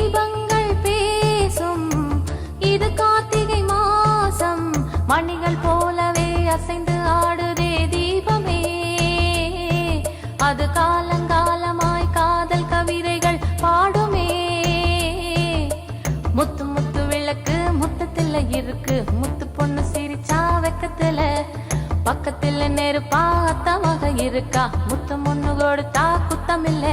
தீபங்கள் பேசும் இது கார்த்திகை மாசம் மணிகள் போலவே அசைந்து ஆடுதே தீபமே அது காலங்காலமாய் காதல் கவிதைகள் பாடுமே முத்து முத்து விளக்கு முத்தத்துல இருக்கு முத்து பொண்ணு சிரிச்சா வெக்கத்துல பக்கத்துல நெருப்பா அத்தமாக இருக்கா முத்தம் ஒண்ணு கொடுத்தா குத்தமில்ல